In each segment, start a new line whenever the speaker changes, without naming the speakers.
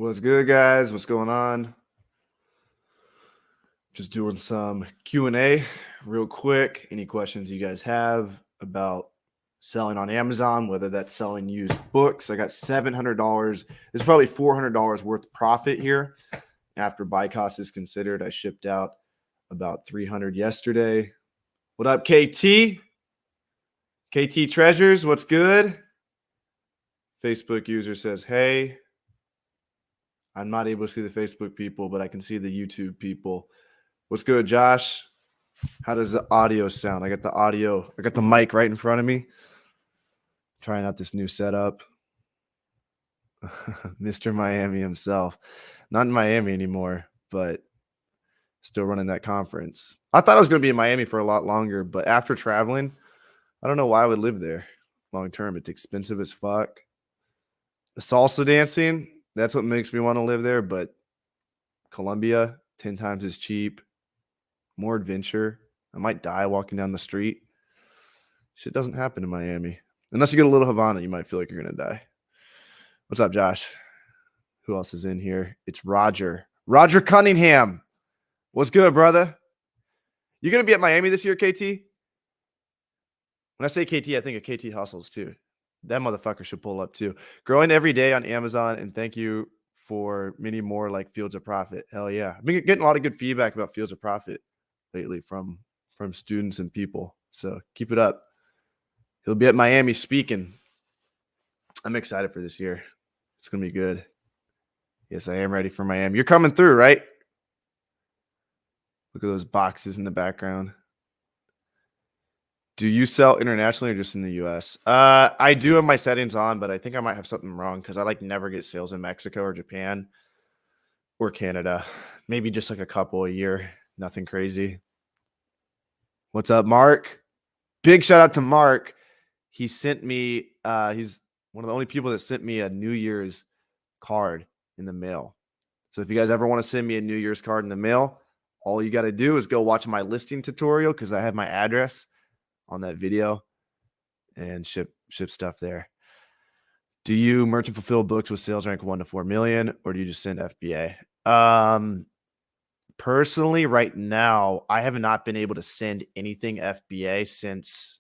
What's good, guys? What's going on? Just doing some Q&A real quick. Any questions you guys have about selling on Amazon, whether that's selling used books. I got $700. There's probably $400 worth of profit here. After buy cost is considered, I shipped out about 300 yesterday. What up, KT? KT Treasures, what's good? Facebook user says, hey. I'm not able to see the Facebook people, but I can see the YouTube people. What's good, Josh? How does the audio sound? I got the mic right in front of me. Trying out this new setup. Mr. Miami himself. Not in Miami anymore, but still running that conference. I thought I was going to be in Miami for a lot longer, but after traveling, I don't know why I would live there long term. It's expensive as fuck. The salsa dancing, that's what makes me want to live there, but Colombia, 10 times as cheap. More adventure. I might die walking down the street. Shit doesn't happen in Miami. Unless you get a little Havana, you might feel like you're going to die. What's up, Josh? Who else is in here? It's Roger. Roger Cunningham. What's good, brother? You going to be at Miami this year, KT? When I say KT, I think of KT Hustles, too. That motherfucker should pull up, too. Growing every day on Amazon, and thank you for many more like Fields of Profit. Hell yeah. I've been getting a lot of good feedback about Fields of Profit lately from students and people. So keep it up. He'll be at Miami speaking. I'm excited for this year. It's going to be good. Yes, I am ready for Miami. You're coming through, right? Look at those boxes in the background. Do you sell internationally or just in the U.S.? I do have my settings on, but I think I might have something wrong because I never get sales in Mexico or Japan or Canada. Maybe just like a couple a year. Nothing crazy. What's up, Mark? Big shout out to Mark. He sent me, he's one of the only people that sent me a New Year's card in the mail. So if you guys ever want to send me a New Year's card in the mail, all you got to do is go watch my listing tutorial because I have my address on that video and ship stuff there. Do you merchant fulfill books with sales rank 1 to 4 million, or do you just send FBA? Personally, right now, I have not been able to send anything FBA since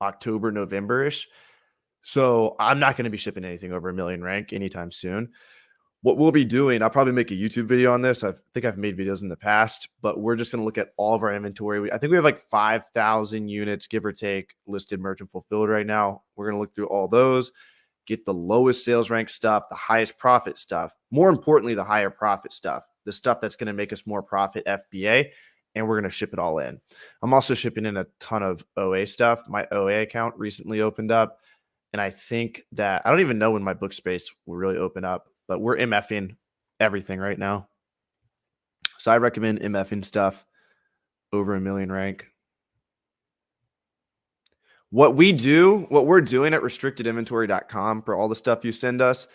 October, November-ish. So I'm not going to be shipping anything over 1 million rank anytime soon. What we'll be doing, I'll probably make a YouTube video on this. I think I've made videos in the past, but we're just going to look at all of our inventory. I think we have like 5,000 units, give or take, listed merchant fulfilled right now. We're going to look through all those, get the lowest sales rank stuff, the highest profit stuff, more importantly, the higher profit stuff, the stuff that's going to make us more profit FBA, and we're going to ship it all in. I'm also shipping in a ton of OA stuff. My OA account recently opened up, and I think that I don't even know when my book space will really open up, but we're MFing everything right now. So I recommend MFing stuff over 1 million rank. What we're doing at restrictedinventory.com for all the stuff you send us,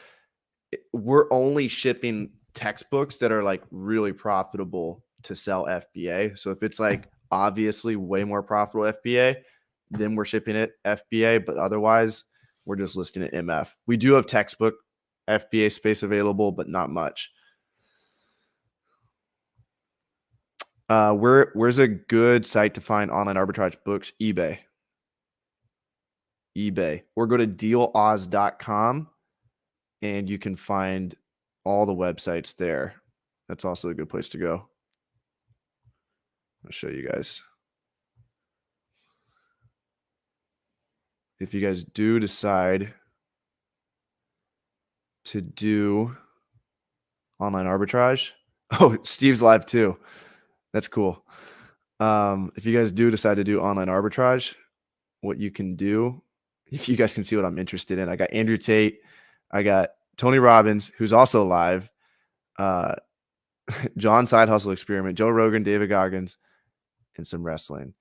we're only shipping textbooks that are like really profitable to sell FBA. So if it's like obviously way more profitable FBA, then we're shipping it FBA, but otherwise we're just listing it MF. We do have textbook FBA space available, but not much. Where's a good site to find online arbitrage books? eBay. Or go to dealoz.com and you can find all the websites there. That's also a good place to go. I'll show you guys. If you guys do decide to do online arbitrage, oh, Steve's live too. That's cool. If you guys do decide to do online arbitrage, what you can do, you guys can see what I'm interested in. I got Andrew Tate. I got Tony Robbins, who's also live. John Side Hustle Experiment, Joe Rogan, David Goggins, and some wrestling.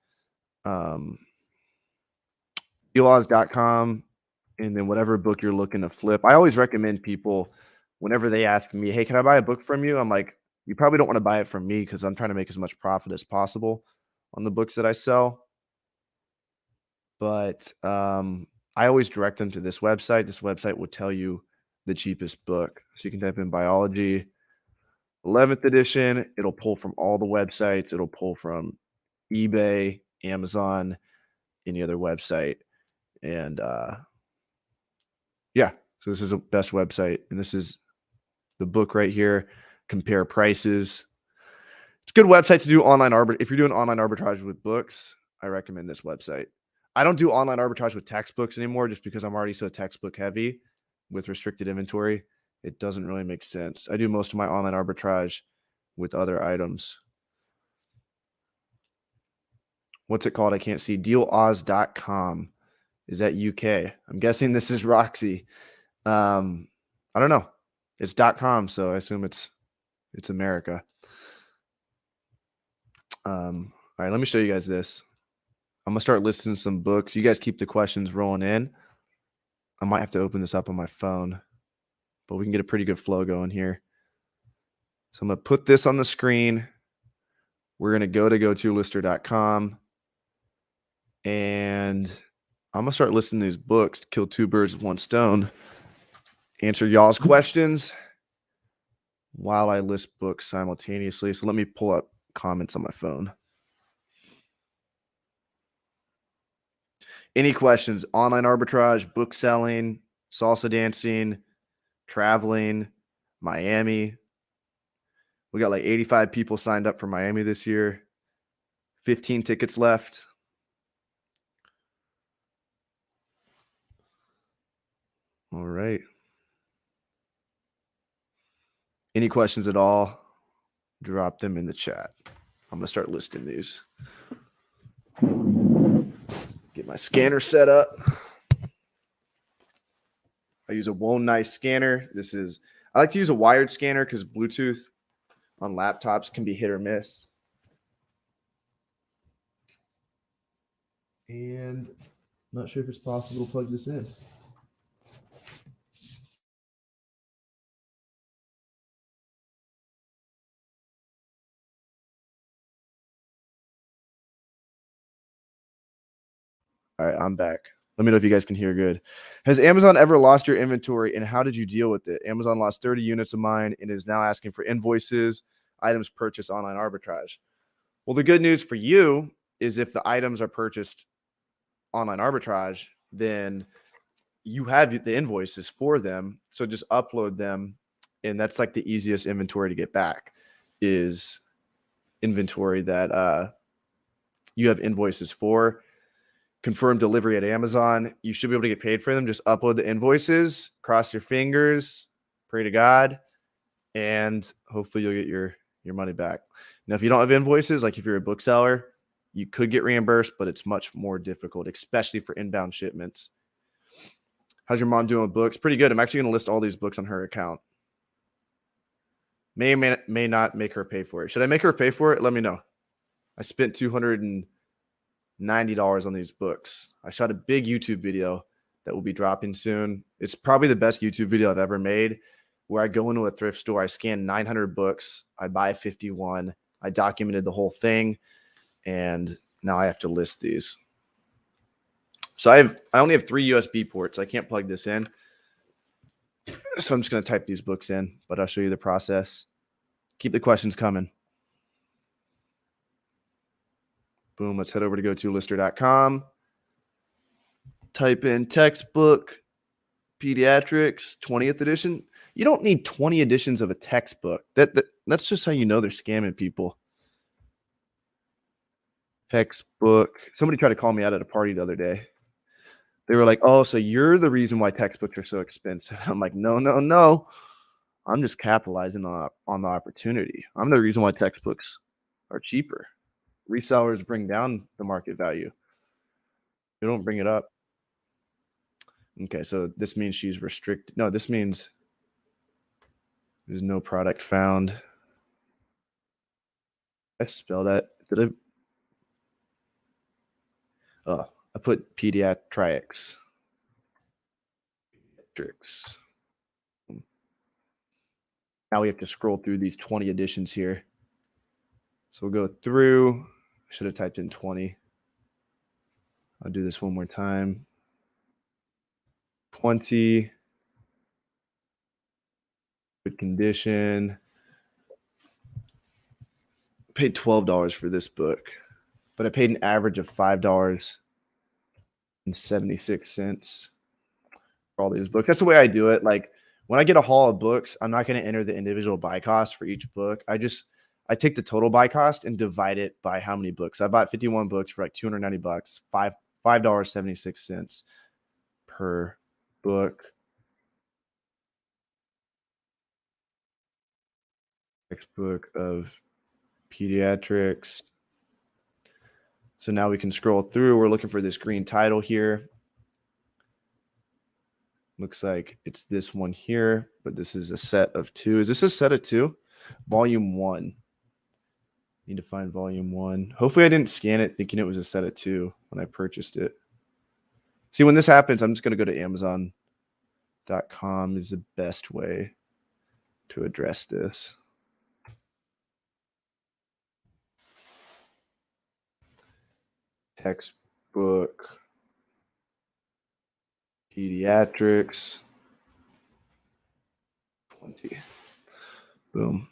Dealoz.com, and then whatever book you're looking to flip. I always recommend people, whenever they ask me, hey, can I buy a book from you? I'm like, you probably don't want to buy it from me because I'm trying to make as much profit as possible on the books that I sell. But I always direct them to this website. This website will tell you the cheapest book. So you can type in biology 11th edition. It'll pull from all the websites. It'll pull from eBay, Amazon, any other website. And yeah, so this is the best website. And this is the book right here. Compare prices. It's a good website to do online arbitrage. If you're doing online arbitrage with books, I recommend this website. I don't do online arbitrage with textbooks anymore just because I'm already so textbook heavy with restricted inventory. It doesn't really make sense. I do most of my online arbitrage with other items. What's it called? I can't see. Dealoz.com. Is that UK? I'm guessing this is Roxy. I don't know. It's .com, so I assume it's America. All right, let me show you guys this. I'm gonna start listing some books. You guys keep the questions rolling in. I might have to open this up on my phone, but we can get a pretty good flow going here. So I'm gonna put this on the screen. We're gonna go to GoToLister.com, and I'm gonna start listing these books to kill two birds with one stone. Answer y'all's questions while I list books simultaneously. So let me pull up comments on my phone. Any questions? Online arbitrage, book selling, salsa dancing, traveling, Miami. We got like 85 people signed up for Miami this year. 15 tickets left. All right. Any questions at all? Drop them in the chat. I'm going to start listing these. Get my scanner set up. I use a WonNice scanner. I like to use a wired scanner because Bluetooth on laptops can be hit or miss. And I'm not sure if it's possible to plug this in. All right, I'm back. Let me know if you guys can hear good. Has Amazon ever lost your inventory, and how did you deal with it? Amazon lost 30 units of mine and is now asking for invoices, items purchased online arbitrage. Well, the good news for you is if the items are purchased online arbitrage, then you have the invoices for them. So just upload them. And that's like the easiest inventory to get back is inventory that you have invoices for. Confirm delivery at Amazon. You should be able to get paid for them. Just upload the invoices, cross your fingers, pray to God, and hopefully you'll get your money back. Now, if you don't have invoices, like if you're a bookseller, you could get reimbursed, but it's much more difficult, especially for inbound shipments. How's your mom doing with books? Pretty good. I'm actually going to list all these books on her account. May not make her pay for it. Should I make her pay for it? Let me know. I spent $290 on these books. I shot a big YouTube video that will be dropping soon. It's probably the best YouTube video I've ever made, where I go into a thrift store, I scan 900 books, I buy 51, I documented the whole thing, and now I have to list these. So I only have 3 USB ports. I can't plug this in. So I'm just going to type these books in, but I'll show you the process. Keep the questions coming. Boom, let's head over to GoToLister.com. Type in textbook, pediatrics, 20th edition. You don't need 20 editions of a textbook. That's just how you know they're scamming people. Textbook. Somebody tried to call me out at a party the other day. They were like, oh, so you're the reason why textbooks are so expensive. I'm like, no. I'm just capitalizing on the opportunity. I'm the reason why textbooks are cheaper. Resellers bring down the market value. They don't bring it up. Okay, so this means she's restricted. No, this means there's no product found. I spell that. Did I? Oh, I put pediatrics. Now we have to scroll through these 20 editions here. So we'll go through. I should have typed in 20. I'll do this one more time. 20. Good condition. Paid $12 for this book, but I paid an average of $5.76 for all these books. That's the way I do it. Like when I get a haul of books, I'm not going to enter the individual buy cost for each book. I take the total buy cost and divide it by how many books. I bought 51 books for like $290, $5.76 per book. Textbook of pediatrics. So now we can scroll through. We're looking for this green title here. Looks like it's this one here, but this is a set of 2. Is this a set of 2? Volume 1. Need to find volume 1. Hopefully I didn't scan it thinking it was a set of 2 when I purchased it. See, when this happens, I'm just going to go to Amazon.com is the best way to address this. Textbook, pediatrics, 20. Boom.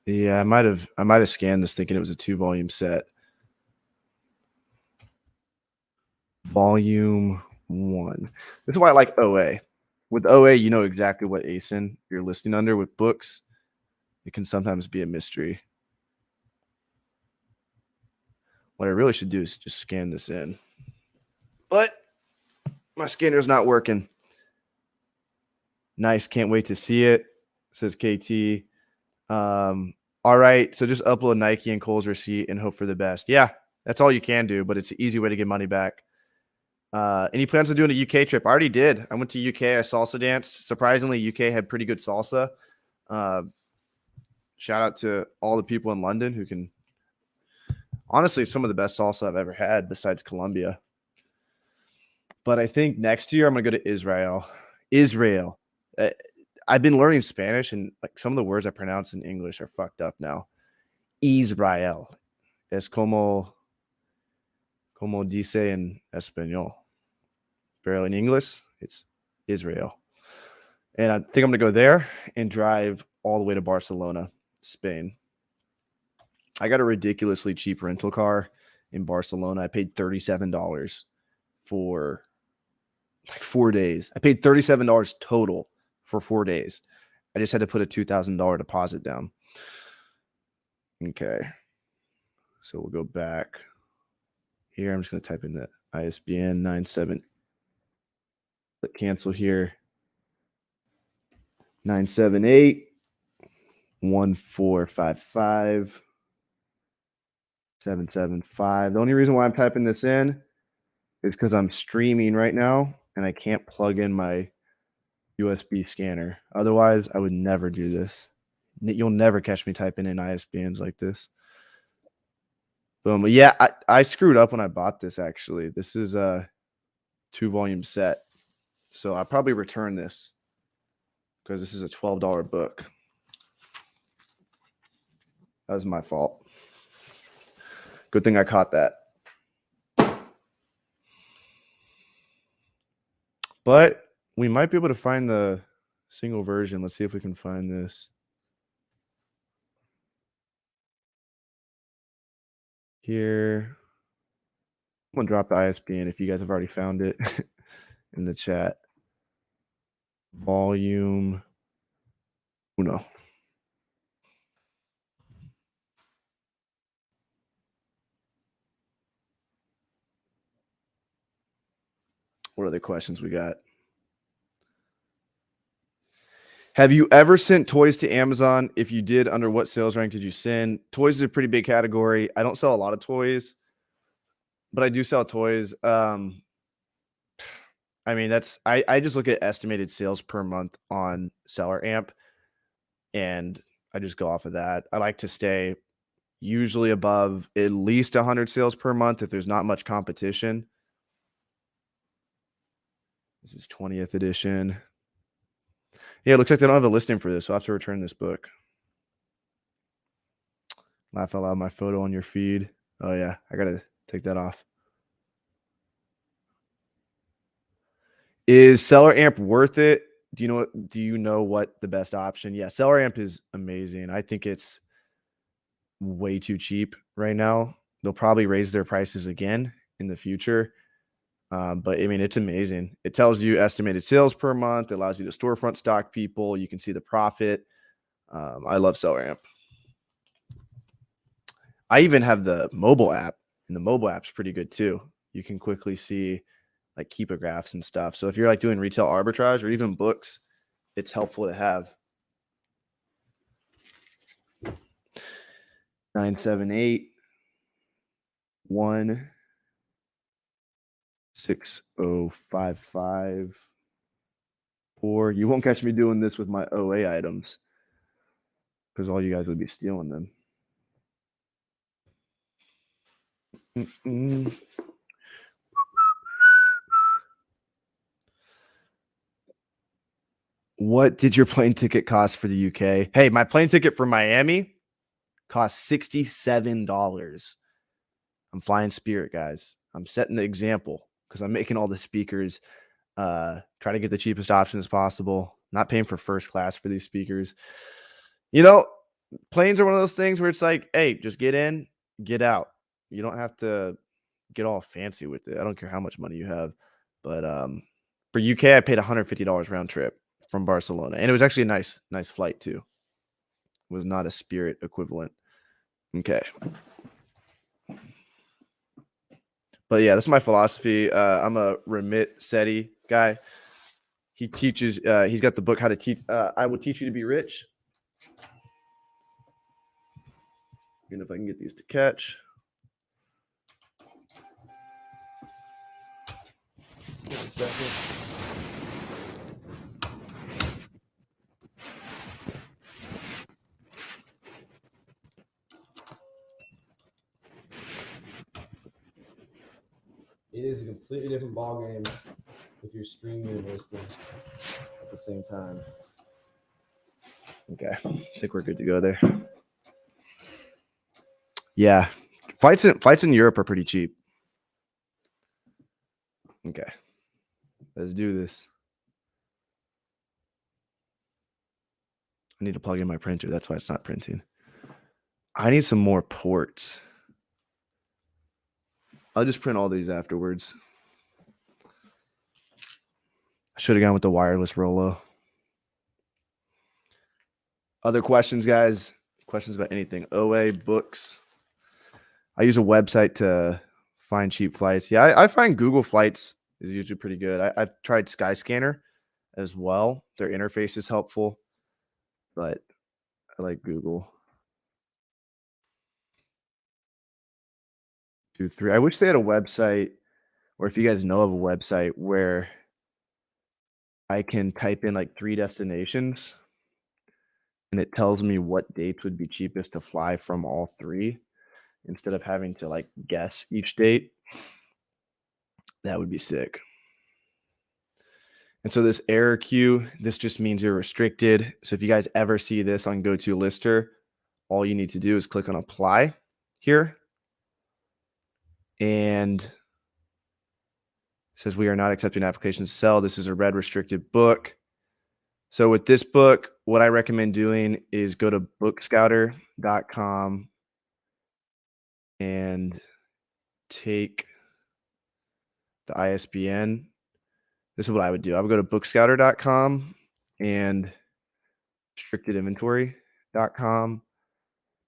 Yeah, I might have scanned this thinking it was a 2-volume set. Volume 1. This is why I like OA. With OA, you know exactly what ASIN you're listing under. With books, it can sometimes be a mystery. What I really should do is just scan this in. But my scanner's not working. Nice. Can't wait to see it. Says KT. All right. So just upload Nike and Kohl's receipt and hope for the best. Yeah, that's all you can do, but it's an easy way to get money back. Any plans on doing a UK trip? I already did. I went to UK. I salsa danced. Surprisingly, UK had pretty good salsa. Shout out to all the people in London who can. Honestly, some of the best salsa I've ever had besides Colombia. But I think next year I'm going to go to Israel. I've been learning Spanish, and like some of the words I pronounce in English are fucked up now. Israel. Es como dice en español. Barely in English, it's Israel. And I think I'm going to go there and drive all the way to Barcelona, Spain. I got a ridiculously cheap rental car in Barcelona. I paid $37 for like 4 days. I paid $37 total for 4 days. I just had to put a $2,000 deposit down. Okay. So we'll go back here. I'm just going to type in the ISBN 97. Click cancel here. 978 1455 775. The only reason why I'm typing this in is because I'm streaming right now and I can't plug in my USB scanner. Otherwise, I would never do this. You'll never catch me typing in ISBNs like this. Boom. But yeah, I screwed up when I bought this, actually. This is a 2-volume set. So I'll probably return this because this is a $12 book. That was my fault. Good thing I caught that. But we might be able to find the single version. Let's see if we can find this. Here. I'm going to drop the ISBN if you guys have already found it in the chat. Volume 1. What other questions we got? Have you ever sent toys to Amazon? If you did, under what sales rank did you send? Toys is a pretty big category. I don't sell a lot of toys, but I do sell toys. I mean, I just look at estimated sales per month on Seller Amp, and I just go off of that. I like to stay usually above at least 100 sales per month if there's not much competition. This is 20th edition. Yeah, it looks like they don't have a listing for this, so I'll have to return this book. Laugh out loud, my photo on your feed. Oh, yeah. I got to Take that off. Is Seller Amp worth it? Do you know what the best option? Yeah, Seller Amp is amazing. I think it's way too cheap right now. They'll probably raise their prices again in the future. But I mean, it's amazing. It tells you estimated sales per month. It allows you to storefront stock people. You can see the profit. I love Seller Amp. I even have the mobile app, and the mobile app's pretty good too. You can quickly see like keepographs and stuff. So if you're like doing retail arbitrage or even books, it's helpful to have. 978 16055 4. You won't catch me doing this with my OA items because all you guys would be stealing them. What did your plane ticket cost for the UK? Hey, my plane ticket for Miami cost $67. I'm flying Spirit, guys. I'm setting the example because I'm making all the speakers try to get the cheapest option as possible. Not paying for first class for these speakers. Planes are one of those things where it's like, hey, just get in, get out. You don't have to get all fancy with it. I don't care how much money you have. But for UK, I paid $150 round trip from Barcelona. And it was actually a nice flight too. It was not a Spirit equivalent. Okay. But yeah, this is my philosophy. I'm a Ramit Sethi guy. He teaches, he's got the book, How to Teach, I Will Teach You to Be Rich. And if I can get these to catch. Give me a second. It is a completely different ballgame if you're streaming and listening at the same time. Okay, I think we're good to go there. Yeah, flights in Europe are pretty cheap. Okay, let's do this. I need to plug in my printer. That's why it's not printing. I need some more ports. I'll just print all these afterwards. I should have gone with the wireless Rolo. Other questions, guys? Questions about anything? OA, books. I use a website to find cheap flights. Yeah, I find Google Flights is usually pretty good. I've tried Skyscanner as well. Their interface is helpful, but I like Google. 2, 3. I wish they had a website, or if you guys know of a website where I can type in like 3 destinations and it tells me what dates would be cheapest to fly from all 3 instead of having to like guess each date. That would be sick. And so this error queue, this just means you're restricted. So if you guys ever see this on GoToLister, all you need to do is click on apply here. And it says we are not accepting applications to sell. This is a red restricted book. So with this book, what I recommend doing is go to bookscouter.com and take the ISBN. This is what I would do. I would go to bookscouter.com and restrictedinventory.com.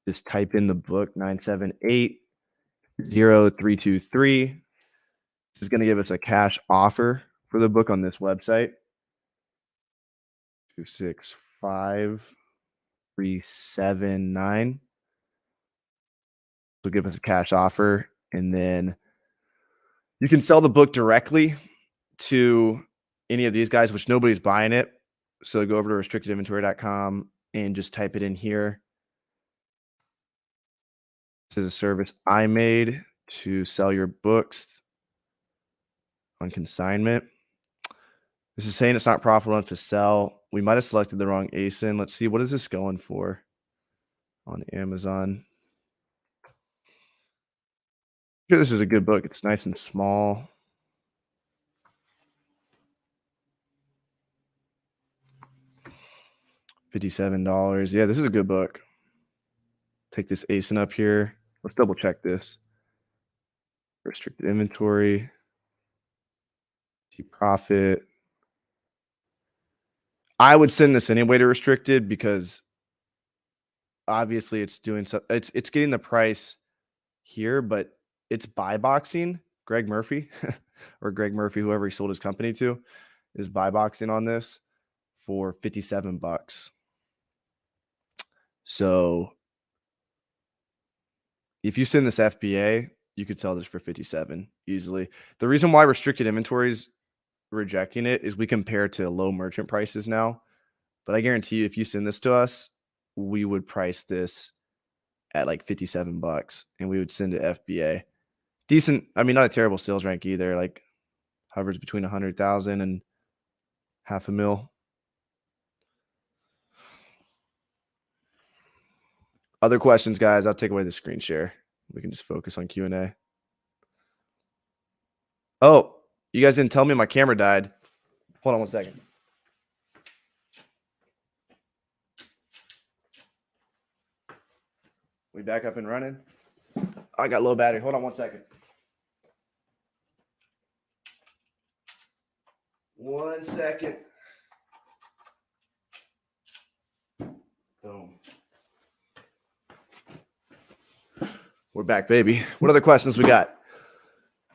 Just type in the book 978-0323. This is going to give us a cash offer for the book on this website. 265379. So give us a cash offer, and then you can sell the book directly to any of these guys, which nobody's buying it. So go over to restrictedinventory.com and just type it in here. This is a service I made to sell your books on consignment. This is saying it's not profitable enough to sell. We might have selected the wrong ASIN. Let's see. What is this going for on Amazon? Sure, this is a good book. It's nice and small. $57. Yeah, this is a good book. Take this ASIN up here. Let's double check this. Restricted inventory. See profit. I would send this anyway to restricted because obviously it's doing so. It's getting the price here, but it's buy boxing. Greg Murphy or Greg Murphy, whoever he sold his company to, is buy boxing on this for $57. So if you send this FBA, you could sell this for 57 easily. The reason why restricted inventory is rejecting it is we compare to low merchant prices now. But I guarantee you, if you send this to us, we would price this at like $57 and we would send it FBA. Decent, I mean, not a terrible sales rank either. Like hovers between 100,000 and half a mil. Other questions, guys? I'll take away the screen share. We can just focus on Q&A. Oh, you guys didn't tell me my camera died. Hold on one second. We back up and running? I got low battery. Hold on one second. 1 second. Boom. We're back, baby. What other questions we got?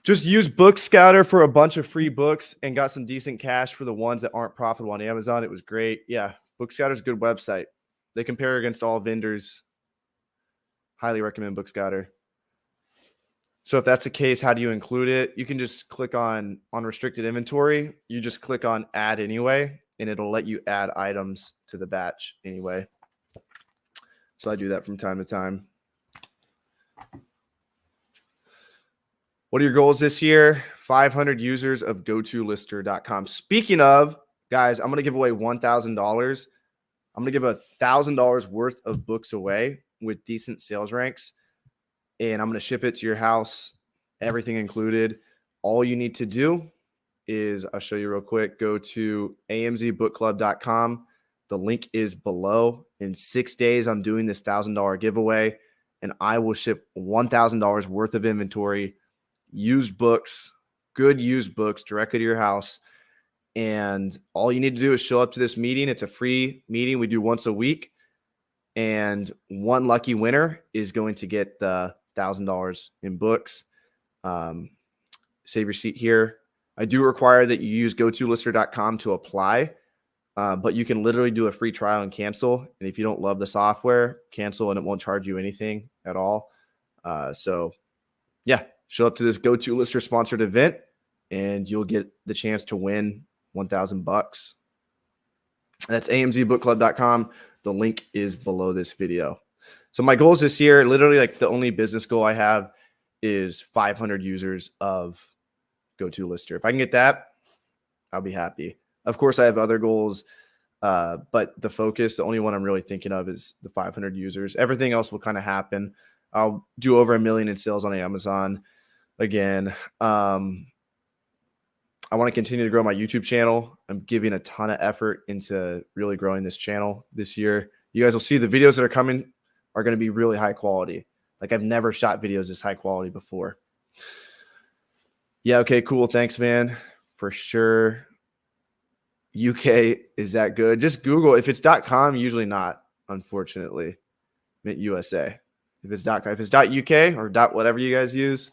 Just use Book Scouter for a bunch of free books and got some decent cash for the ones that aren't profitable on Amazon. It was great. Yeah, Book Scouter is a good website. They compare against all vendors. Highly recommend Book Scouter. So if that's the case, how do you include it? You can just click on restricted inventory. You just click on add anyway, and it'll let you add items to the batch anyway. So I do that from time to time. What are your goals this year? 500 users of GoToLister.com. Speaking of, guys, I'm going to give away $1,000. I'm going to give $1,000 worth of books away with decent sales ranks, and I'm going to ship it to your house, everything included. All you need to do is, I'll show you real quick, go to amzbookclub.com. The link is below. In 6 days, I'm doing this $1,000 giveaway, and I will ship $1,000 worth of inventory, used books, good used books directly to your house. And all you need to do is show up to this meeting. It's a free meeting we do once a week. And one lucky winner is going to get the $1,000 in books. Save your seat here. I do require that you use GoToLister.com to apply, but you can literally do a free trial and cancel. And if you don't love the software, cancel and it won't charge you anything at all. So yeah, show up to this GoToLister sponsored event and you'll get the chance to win $1,000. That's amzbookclub.com. The link is below this video. So my goals this year, literally like the only business goal I have is 500 users of GoToLister. If I can get that, I'll be happy. Of course, I have other goals, but the focus, the only one I'm really thinking of is the 500 users. Everything else will kind of happen. I'll do over $1 million in sales on Amazon again. I want to continue to grow my YouTube channel. I'm giving a ton of effort into really growing this channel this year. You guys will see the videos that are coming are going to be really high quality. Like I've never shot videos this high quality before. Yeah, okay, cool. Thanks, man. For sure. UK, is that good? Just Google. If it's .com, usually not, unfortunately. Mint USA. If it's .com, if it's .uk or whatever you guys use,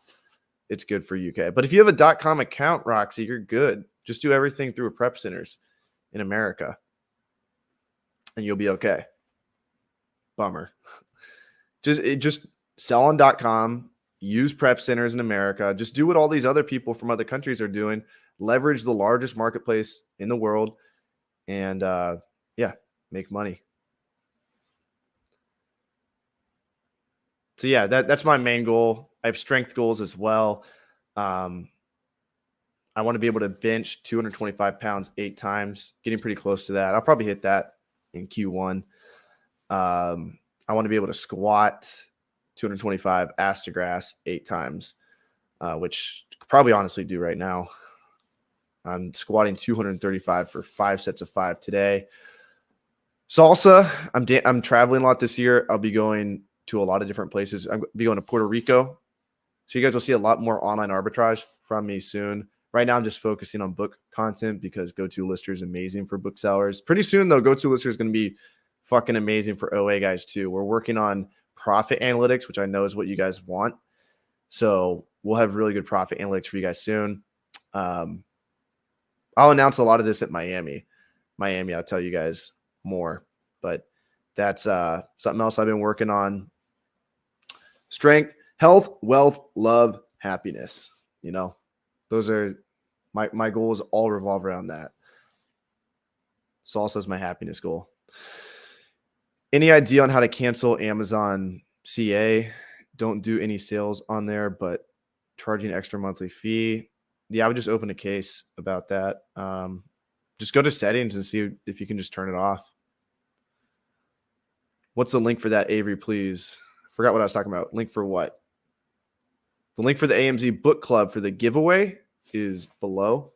it's good for UK. But if you have a .com account, Roxy, you're good. Just do everything through prep centers in America and you'll be okay. Bummer. Just sell on .com, use prep centers in America. Just do what all these other people from other countries are doing. Leverage the largest marketplace in the world and yeah, make money. So yeah, that's my main goal. I have strength goals as well. I want to be able to bench 225 pounds 8 times, getting pretty close to that. I'll probably hit that in Q1. I want to be able to squat 225 ass to grass 8 times. which I could probably honestly do right now. I'm squatting 235 for 5 sets of 5 today. Salsa, I'm traveling a lot this year. I'll be going to a lot of different places. I'll be going to Puerto Rico. So you guys will see a lot more online arbitrage from me soon. Right now, I'm just focusing on book content because GoToLister is amazing for booksellers. Pretty soon, though, GoToLister is going to be fucking amazing for OA guys, too. We're working on profit analytics, which I know is what you guys want. So we'll have really good profit analytics for you guys soon. I'll announce a lot of this at Miami. I'll tell you guys more. But that's something else I've been working on. Strength, health, wealth, love, happiness. You know, those are my goals all revolve around that. Salsa is my happiness goal. Any idea on how to cancel Amazon CA? Don't do any sales on there, but charging extra monthly fee. Yeah, I would just open a case about that. Just go to settings and see if you can just turn it off. What's the link for that, Avery, please? Forgot what I was talking about. Link for what? The link for the AMZ book club for the giveaway is below.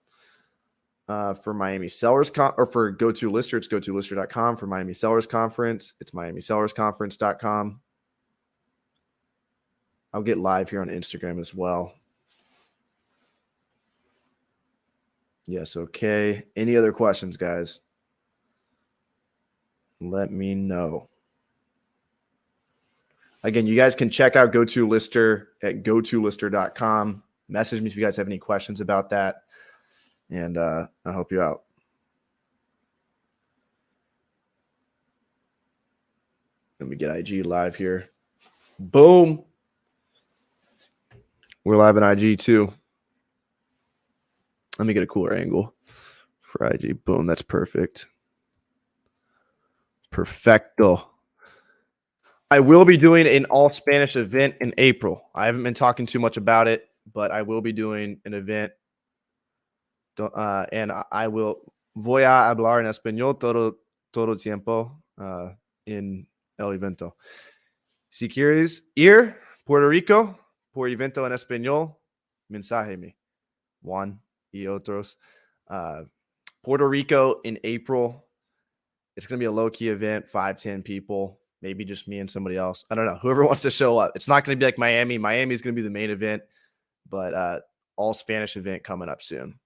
For Miami Sellers or for GoToLister, it's GoToLister.com. For Miami Sellers Conference, it's MiamiSellersConference.com. I'll get live here on Instagram as well. Yes, okay. Any other questions, guys? Let me know. Again, you guys can check out GoToLister at GoToLister.com. Message me if you guys have any questions about that. And I'll help you out. Let me get IG live here. Boom. We're live on IG too. Let me get a cooler angle for IG. Boom. That's perfect. Perfecto. I will be doing an all Spanish event in April. I haven't been talking too much about it, but I will be doing an event. And I will voy a hablar en español todo tiempo en el evento. Si quieres ir Puerto Rico por evento en español, mensájeme. Juan y otros. Puerto Rico in April. It's going to be a low-key event, 5-10 people, maybe just me and somebody else. I don't know. Whoever wants to show up. It's not going to be like Miami. Miami is going to be the main event, but all Spanish event coming up soon.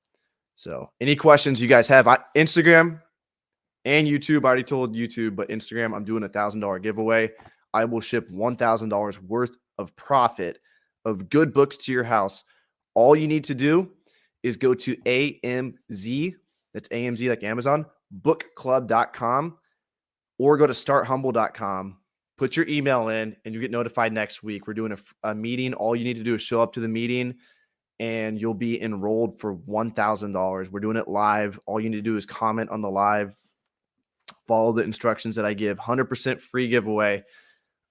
So any questions you guys have, Instagram and YouTube, I already told YouTube, but Instagram, I'm doing $1,000 giveaway. I will ship $1,000 worth of profit of good books to your house. All you need to do is go to AMZ, that's AMZ like Amazon, bookclub.com, or go to starthumble.com, put your email in, and you get notified next week. We're doing a meeting. All you need to do is show up to the meeting, and you'll be enrolled for $1,000. We're doing it live. All you need to do is comment on the live, follow the instructions that I give. 100% free giveaway.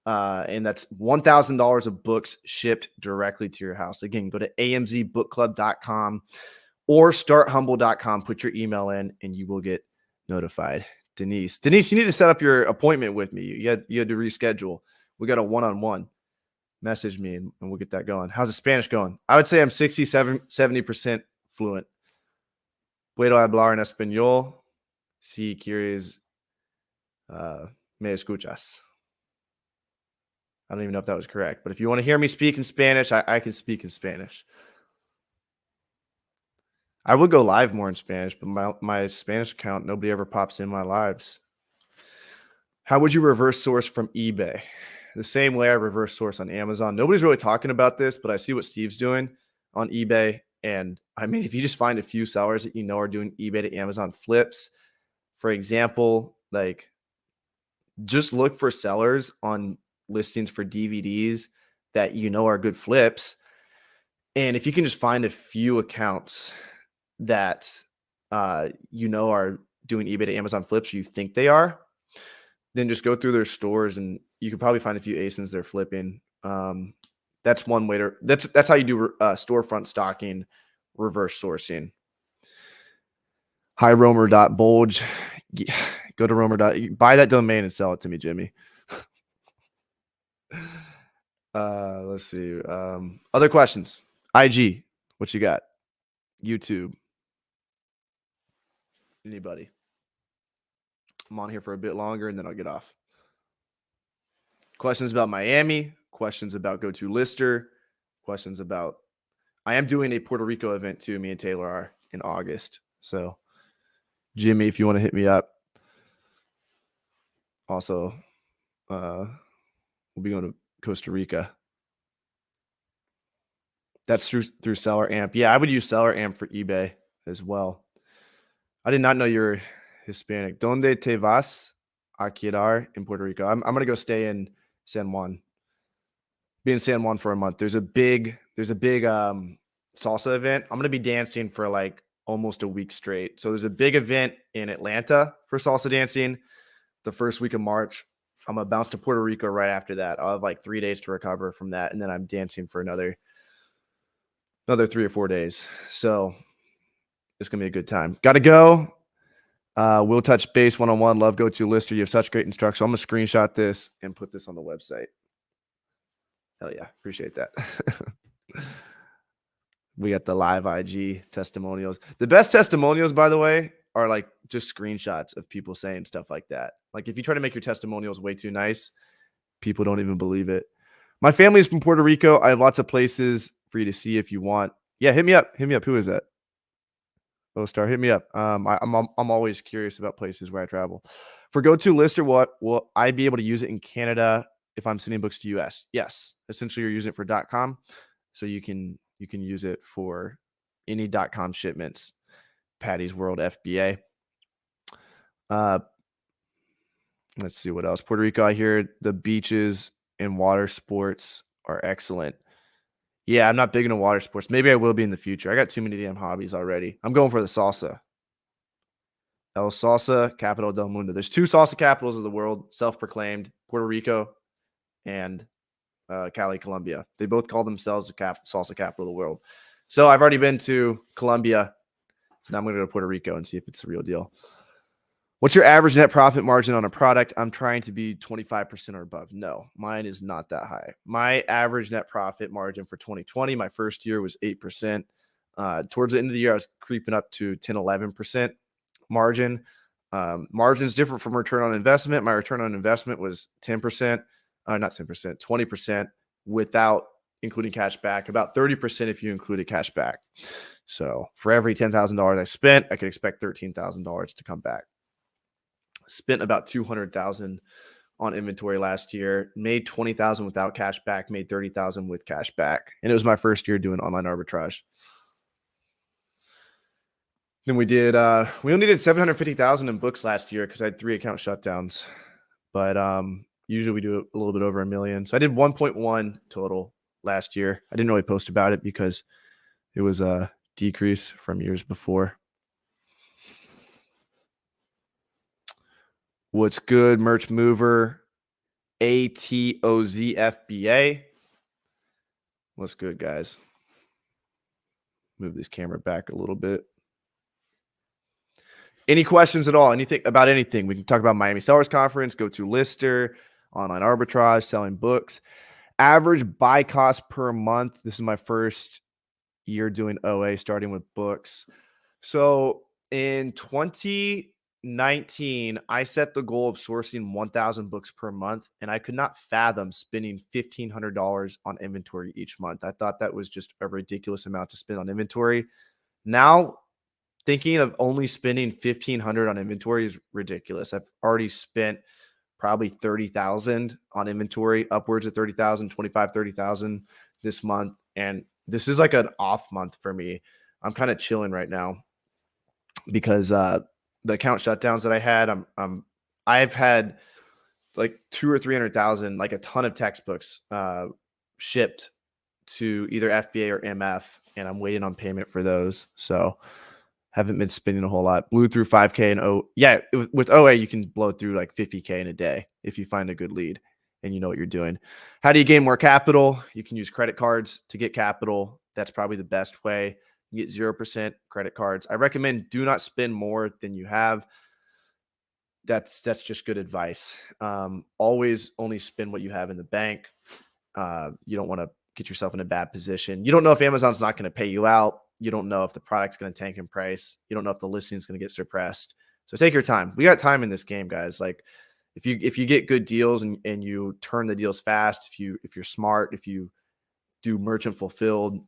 And that's $1,000 of books shipped directly to your house. Again, go to amzbookclub.com or starthumble.com. Put your email in, and you will get notified. Denise, you need to set up your appointment with me. You had to reschedule. We got a one-on-one. Message me, and we'll get that going. How's the Spanish going? I would say I'm 70% fluent. Puedo hablar en español si quieres me escuchas. I don't even know if that was correct, but if you want to hear me speak in Spanish, I can speak in Spanish. I would go live more in Spanish, but my Spanish account, nobody ever pops in my lives. How would you reverse source from eBay? The same way I reverse source on Amazon. Nobody's really talking about this, but I see what Steve's doing on eBay. And I mean, if you just find a few sellers that you know are doing eBay to Amazon flips, for example, like just look for sellers on listings for DVDs that you know are good flips. And if you can just find a few accounts that you know are doing eBay to Amazon flips, you think they are, then just go through their stores and you can probably find a few ASINs they're flipping. That's one way to that's how you do storefront stocking, reverse sourcing. Hi Romer.bulge. Go to Romer. Buy that domain and sell it to me, Jimmy. Let's see. Other questions. IG, what you got? YouTube. Anybody? I'm on here for a bit longer and then I'll get off. Questions about Miami, questions about Go To Lister, questions about I am doing a Puerto Rico event too. Me and Taylor are in August. So, Jimmy, if you want to hit me up. Also, we'll be going to Costa Rica. That's through Seller Amp. Yeah, I would use Seller Amp for eBay as well. I did not know you're Hispanic. ¿Dónde te vas a quedar in Puerto Rico? I'm going to go stay in San Juan. Be in San Juan for a month. There's a big salsa event. I'm going to be dancing for like almost a week straight. So there's a big event in Atlanta for salsa dancing the first week of March. I'm going to bounce to Puerto Rico right after that. I'll have like 3 days to recover from that. And then I'm dancing for another 3 or 4 days. So it's going to be a good time. Got to go. We'll touch base one-on-one. Love Go To Lister. You have such great instruction. I'm going to screenshot this and put this on the website. Hell yeah. Appreciate that. We got the live IG testimonials. The best testimonials, by the way, are like just screenshots of people saying stuff like that. Like if you try to make your testimonials way too nice, people don't even believe it. My family is from Puerto Rico. I have lots of places for you to see if you want. Yeah, hit me up. Hit me up. Who is that? Oh, Star, hit me up. I'm always curious about places where I travel. For Go To Lister, will I be able to use it in Canada if I'm sending books to US? Yes. Essentially, you're using it for .com, so you can use it for any .com shipments. Patty's World FBA. Let's see what else. Puerto Rico, I hear the beaches and water sports are excellent. Yeah, I'm not big into water sports. Maybe I will be in the future. I got too many damn hobbies already. I'm going for the salsa. El Salsa, Capital del Mundo. There's 2 salsa capitals of the world, self-proclaimed, Puerto Rico and Cali, Colombia. They both call themselves the salsa capital of the world. So I've already been to Colombia. So now I'm going to go to Puerto Rico and see if it's a real deal. What's your average net profit margin on a product? I'm trying to be 25% or above. No, mine is not that high. My average net profit margin for 2020, my first year, was 8%. Towards the end of the year, I was creeping up to 10, 11% margin. Margin is different from return on investment. My return on investment was 10%, not 10%, 20% without including cash back, about 30% if you included cash back. So for every $10,000 I spent, I could expect $13,000 to come back. Spent about $200,000 on inventory last year, made $20,000 without cash back, made $30,000 with cash back. And it was my first year doing online arbitrage. Then we only did 750,000 in books last year because I had 3 account shutdowns. But usually we do a little bit over $1 million. So I did 1.1 total last year. I didn't really post about it because it was a decrease from years before. What's good, Merch Mover? ATOZFBA. What's good, guys? Move this camera back a little bit. Any questions at all? Anything about anything? We can talk about Miami Sellers Conference, Go To Lister, online arbitrage, selling books. Average buy cost per month. This is my first year doing OA, starting with books. So in 2019, I set the goal of sourcing 1,000 books per month, and I could not fathom spending $1,500 on inventory each month. I thought that was just a ridiculous amount to spend on inventory. Now, thinking of only spending $1,500 on inventory is ridiculous. I've already spent probably $30,000 on inventory, upwards of $30,000, 25, $30,000 this month. And this is like an off month for me. I'm kind of chilling right now because the account shutdowns that I had, I've had like 200,000 or 300,000, like a ton of textbooks shipped to either FBA or MF, and I'm waiting on payment for those. So haven't been spending a whole lot. Blew through 5K and with OA, you can blow through like 50K in a day if you find a good lead and you know what you're doing. How do you gain more capital? You can use credit cards to get capital. That's probably the best way. You get 0% credit cards. I recommend do not spend more than you have. That's just good advice. Always only spend what you have in the bank. You don't want to get yourself in a bad position. You don't know if Amazon's not going to pay you out. You don't know if the product's going to tank in price. You don't know if the listing is going to get suppressed. So take your time. We got time in this game, guys. Like if you get good deals and you turn the deals fast, if you're smart, if you do merchant fulfilled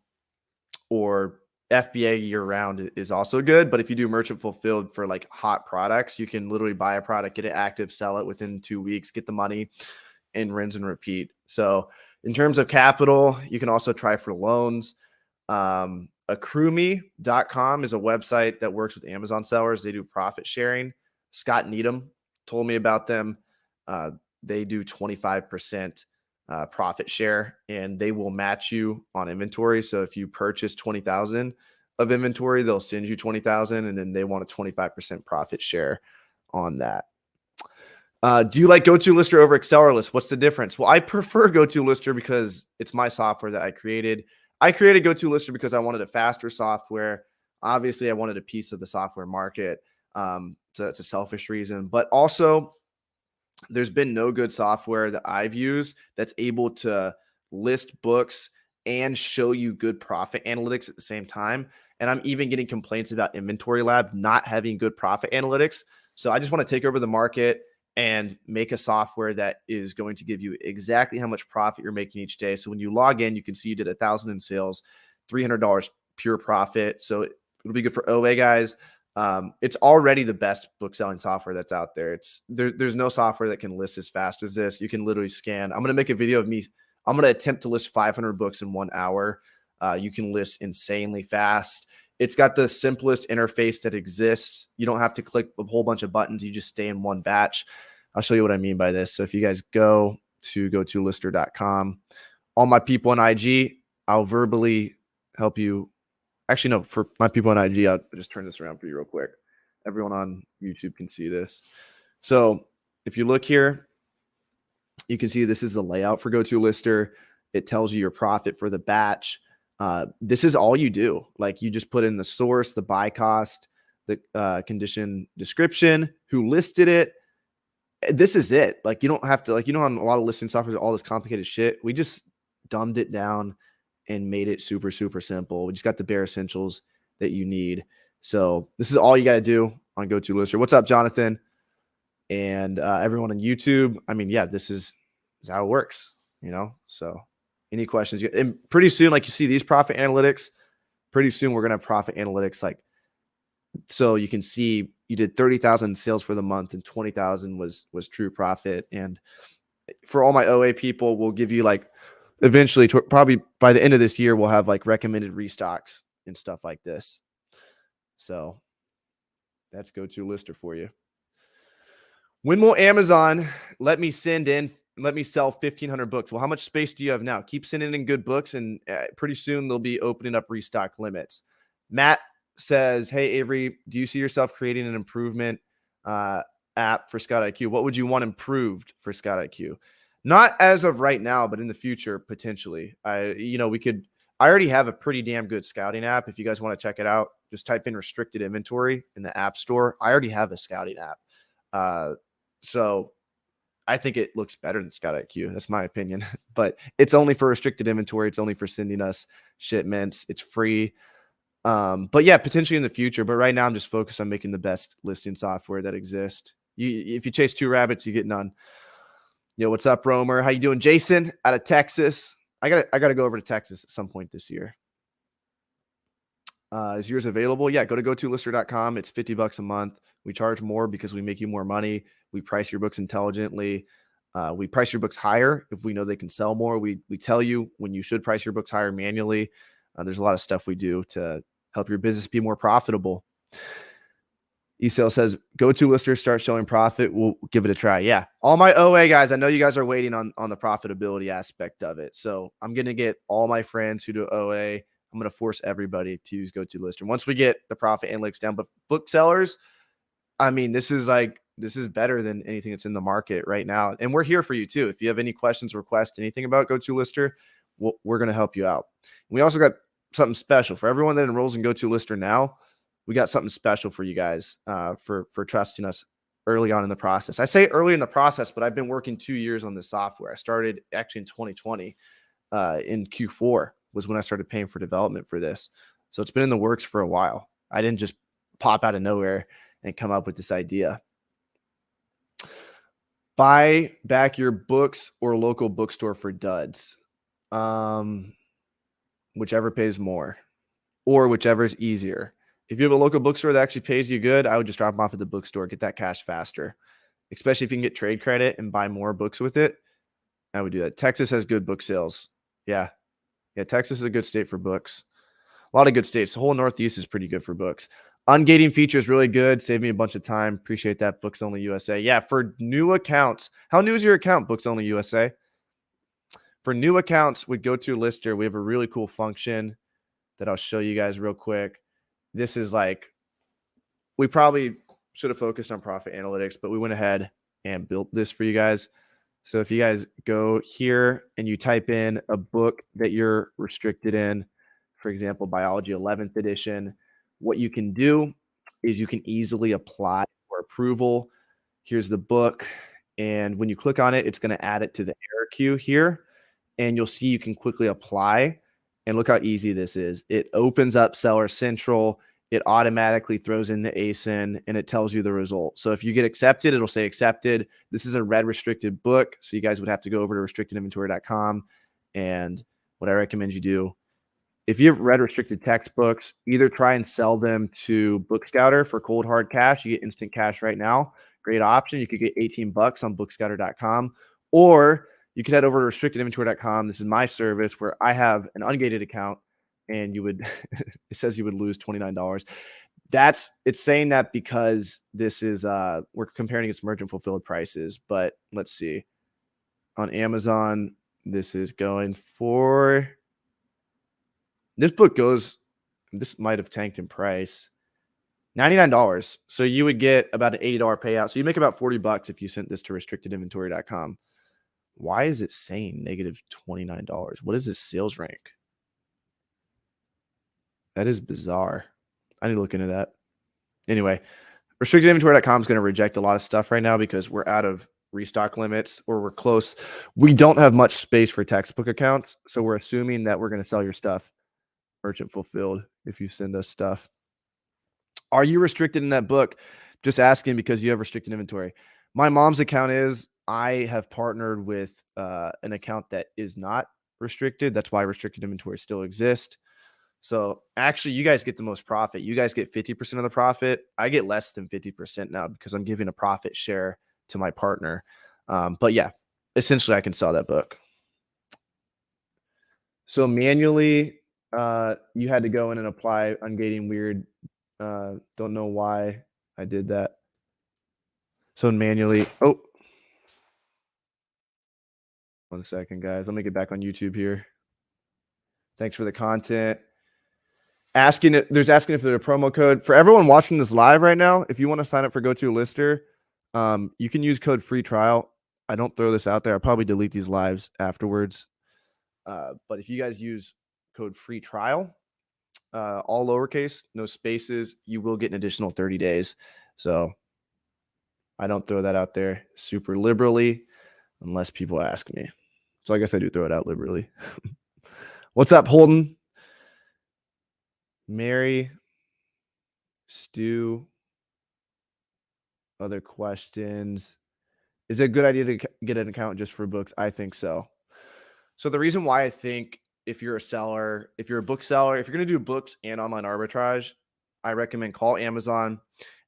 or FBA year round is also good. But if you do merchant fulfilled for like hot products, you can literally buy a product, get it active, sell it within 2 weeks, get the money, and rinse and repeat. So in terms of capital, you can also try for loans. Accrueme.com is a website that works with Amazon sellers. They do profit sharing. Scott Needham told me about them. They do 25% profit share, and they will match you on inventory. So if you purchase 20,000 of inventory, they'll send you 20,000, and then they want a 25% profit share on that. Do you like GoToLister over Accelerlist? What's the difference? Well, I prefer GoToLister because it's my software that I created. I created GoToLister because I wanted a faster software. Obviously, I wanted a piece of the software market. So that's a selfish reason. But also, there's been no good software that I've used that's able to list books and show you good profit analytics at the same time. And I'm even getting complaints about Inventory Lab not having good profit analytics. So I just want to take over the market and make a software that is going to give you exactly how much profit you're making each day. So when you log in, you can see you did 1,000 in sales, $300 pure profit. So it'll be good for OA guys. It's already the best book selling software that's out there. There's no software that can list as fast as this. You can literally scan. I'm going to make a video of me. I'm going to attempt to list 500 books in 1 hour. You can list insanely fast. It's got the simplest interface that exists. You don't have to click a whole bunch of buttons. You just stay in one batch. I'll show you what I mean by this. So if you guys go to GoToLister.com, all my people on IG, I'll verbally help you. Actually, no, for my people on IG, I'll just turn this around for you real quick. Everyone on YouTube can see this. So if you look here, you can see this is the layout for GoToLister. It tells you your profit for the batch. This is all you do. Like you just put in the source, the buy cost, the condition description, who listed it. This is it. Like you don't have to, like, on a lot of listing software, all this complicated shit. We just dumbed it down and made it super, super simple. We just got the bare essentials that you need. So this is all you got to do on GoToLister. What's up, Jonathan? And everyone on YouTube. I mean, yeah, this is how it works, So any questions? And pretty soon, like you see these profit analytics, pretty soon we're going to have profit analytics. Like, so you can see you did 30,000 sales for the month and 20,000 was true profit. And for all my OA people, we'll give you like, eventually, probably by the end of this year, we'll have like recommended restocks and stuff like this. So that's GoToLister for you. When will Amazon let me sell 1,500 books? Well, how much space do you have now? Keep sending in good books, and pretty soon they'll be opening up restock limits. Matt says, hey, Avery, do you see yourself creating an improvement app for Scout IQ? What would you want improved for Scout IQ? Not as of right now, but in the future, potentially. I already have a pretty damn good scouting app. If you guys want to check it out, just type in restricted inventory in the app store. I already have a scouting app. So I think it looks better than Scout IQ. That's my opinion, but it's only for restricted inventory. It's only for sending us shipments. It's free. But yeah, potentially in the future, but right now I'm just focused on making the best listing software that exists. If you chase 2 rabbits, you get none. What's up, Romer? How you doing? Jason out of Texas. I gotta go over to Texas at some point this year. Is yours available? Yeah, go to GoToLister.com. It's $50 a month. We charge more because we make you more money. We price your books intelligently. We price your books higher if we know they can sell more. We tell you when you should price your books higher manually. There's a lot of stuff we do to help your business be more profitable. Esale says, GoToLister start showing profit. We'll give it a try. Yeah. All my OA guys, I know you guys are waiting on the profitability aspect of it. So I'm going to get all my friends who do OA. I'm going to force everybody to use GoToLister. Once we get the profit analytics down, but booksellers, I mean, this is better than anything that's in the market right now. And we're here for you too. If you have any questions, request anything about GoToLister, we're going to help you out. We also got something special for everyone that enrolls in GoToLister now. We got something special for you guys for trusting us early on in the process. I say early in the process, but I've been working 2 years on this software. I started actually in 2020. in Q4 was when I started paying for development for this. So it's been in the works for a while. I didn't just pop out of nowhere and come up with this idea. Buy back your books or local bookstore for duds. Whichever pays more or whichever is easier. If you have a local bookstore that actually pays you good, I would just drop them off at the bookstore, get that cash faster, especially if you can get trade credit and buy more books with it. I would do that. Texas has good book sales. Yeah. Texas is a good state for books. A lot of good states. The whole Northeast is pretty good for books. Ungating feature is really good. Saved me a bunch of time. Appreciate that. Books Only USA. Yeah, for new accounts. How new is your account, Books Only USA? For new accounts with GoToLister, we have a really cool function that I'll show you guys real quick. This is like, we probably should have focused on profit analytics, but we went ahead and built this for you guys. So if you guys go here and you type in a book that you're restricted in, for example, Biology 11th edition, what you can do is you can easily apply for approval. Here's the book. And when you click on it, it's going to add it to the error queue here. And you'll see you can quickly apply. And look how easy this is. It opens up Seller Central. It automatically throws in the ASIN and it tells you the result. So if you get accepted, it'll say accepted. This is a red restricted book. So you guys would have to go over to restrictedinventory.com. And what I recommend you do, if you have red restricted textbooks, either try and sell them to Book Scouter for cold hard cash. You get instant cash right now. Great option. You could get $18 on bookscouter.com, or you could head over to restrictedinventory.com. This is my service where I have an ungated account, and you would it says you would lose $29. It's saying that because this is we're comparing against merchant fulfilled prices. But let's see. On Amazon, this is going for, this book goes, this might have tanked in price, $99. So you would get about an $80 payout. So you make about $40 if you sent this to restrictedinventory.com. Why is it saying negative $29? What is this sales rank? That is bizarre. I need to look into that. Anyway, restrictedinventory.com is going to reject a lot of stuff right now because we're out of restock limits, or we're close. We don't have much space for textbook accounts. So we're assuming that we're going to sell your stuff merchant fulfilled if you send us stuff. Are you restricted in that book? Just asking because you have restricted inventory. My mom's account is. I have partnered with an account that is not restricted. That's why restricted inventory still exists. So actually, you guys get the most profit. You guys get 50% of the profit. I get less than 50% now because I'm giving a profit share to my partner. But yeah, essentially, I can sell that book. So manually, you had to go in and apply ungating weird. Don't know why I did that. So manually, oh, 1 second, guys. Let me get back on YouTube here. Thanks for the content. Asking if there's a promo code for everyone watching this live right now. If you want to sign up for GoToLister, you can use code free trial. I don't throw this out there. I'll probably delete these lives afterwards. But if you guys use code free trial, all lowercase, no spaces, you will get an additional 30 days. So I don't throw that out there super liberally unless people ask me. So I guess I do throw it out liberally. What's up, Holden? Mary, Stu, other questions? Is it a good idea to get an account just for books? I think so. So the reason why I think if you're a seller, if you're a bookseller, if you're going to do books and online arbitrage, I recommend call Amazon,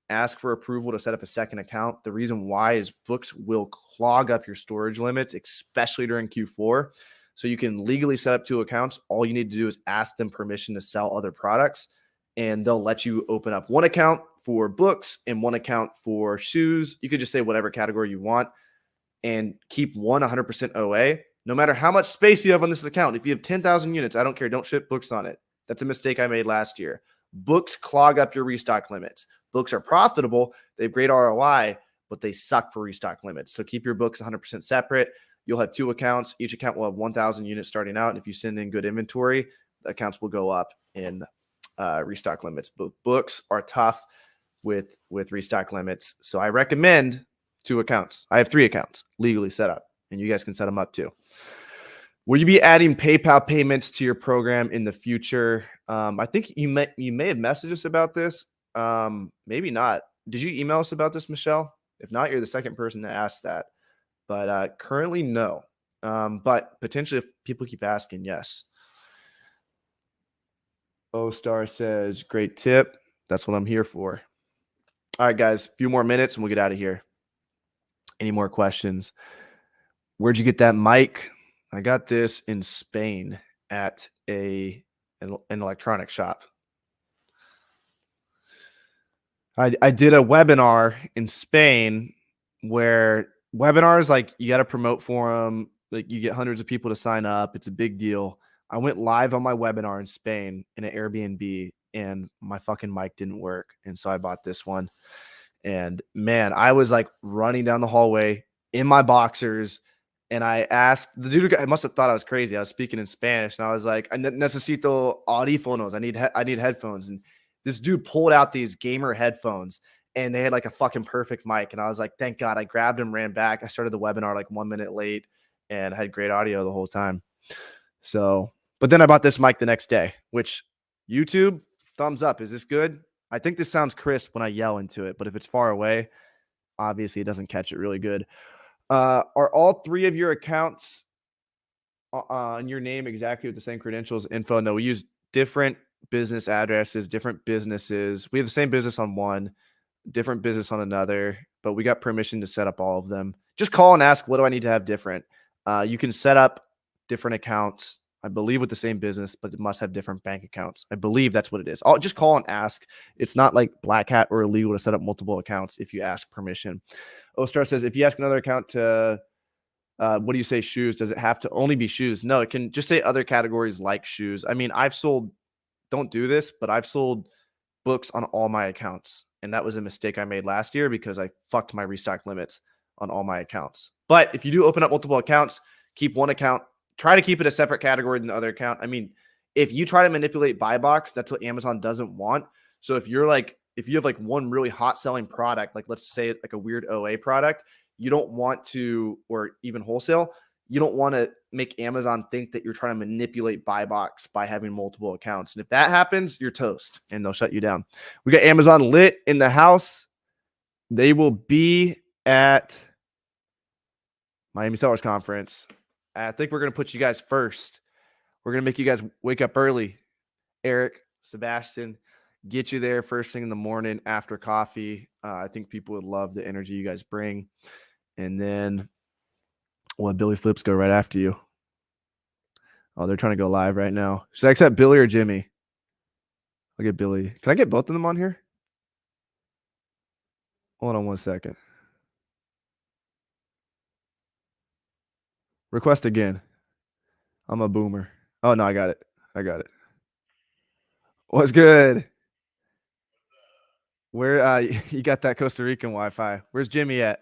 ask for approval to set up a second account. The reason why is books will clog up your storage limits, especially during Q4. So you can legally set up 2 accounts. All you need to do is ask them permission to sell other products, and they'll let you open up 1 account for books and 1 account for shoes. You could just say whatever category you want and keep 100% OA. No matter how much space you have on this account, if you have 10,000 units, I don't care. Don't ship books on it. That's a mistake I made last year. Books clog up your restock limits. Books are profitable. They have great ROI, but they suck for restock limits. So keep your books 100% separate. You'll have 2 accounts. Each account will have 1,000 units starting out. And if you send in good inventory, the accounts will go up in restock limits. But books are tough with restock limits. So I recommend 2 accounts. I have 3 accounts legally set up, and you guys can set them up too. Will you be adding PayPal payments to your program in the future? I think you may have messaged us about this. Maybe not. Did you email us about this, Michelle? If not, you're the second person to ask that. But currently, no. But potentially, if people keep asking, yes. O Star says, great tip. That's what I'm here for. All right, guys, a few more minutes and we'll get out of here. Any more questions? Where'd you get that mic? I got this in Spain at an electronic shop. I did a webinar in Spain where webinars, like, you got to promote for them. Like, you get hundreds of people to sign up. It's a big deal. I went live on my webinar in Spain in an Airbnb and my fucking mic didn't work. And so I bought this one. And man, I was like running down the hallway in my boxers. And I asked the dude, I must have thought I was crazy. I was speaking in Spanish and I was like, I necesito audífonos. I need headphones. And this dude pulled out these gamer headphones and they had like a fucking perfect mic. And I was like, thank God. I grabbed him, ran back. I started the webinar like 1 minute late and had great audio the whole time. So, but then I bought this mic the next day, which YouTube, thumbs up. Is this good? I think this sounds crisp when I yell into it, but if it's far away, obviously it doesn't catch it really good. Are all three of your accounts on your name exactly with the same credentials info? No, we use different business addresses, different businesses. We have the same business on one, different business on another, but we got permission to set up all of them. Just call and ask, what do I need to have different? You can set up different accounts, I believe, with the same business, but it must have different bank accounts. I believe that's what it is. I'll just call and ask. It's not like black hat or illegal to set up multiple accounts if you ask permission. O-Star says, if you ask another account to, what do you say, shoes? Does it have to only be shoes? No, it can just say other categories like shoes. I mean, don't do this, but I've sold books on all my accounts. And that was a mistake I made last year because I fucked my restock limits on all my accounts. But if you do open up multiple accounts, keep one account. Try to keep it a separate category than the other account. I mean, if you try to manipulate buy box, that's what Amazon doesn't want. So if you have like one really hot selling product, like let's say like a weird OA product, you don't want to, or even wholesale, you don't want to make Amazon think that you're trying to manipulate buy box by having multiple accounts. And if that happens, you're toast and they'll shut you down. We got Amazon Lit in the house. They will be at Miami Sellers Conference. I think we're going to put you guys first. We're going to make you guys wake up early. Eric, Sebastian, get you there first thing in the morning after coffee. I think people would love the energy you guys bring. And then we'll have Billy Flips go right after you. Oh, they're trying to go live right now. Should I accept Billy or Jimmy? I'll get Billy. Can I get both of them on here? Hold on 1 second. Request again. I'm a boomer. Oh, no, I got it. What's good? Where you got that Costa Rican Wi-Fi? Where's Jimmy at?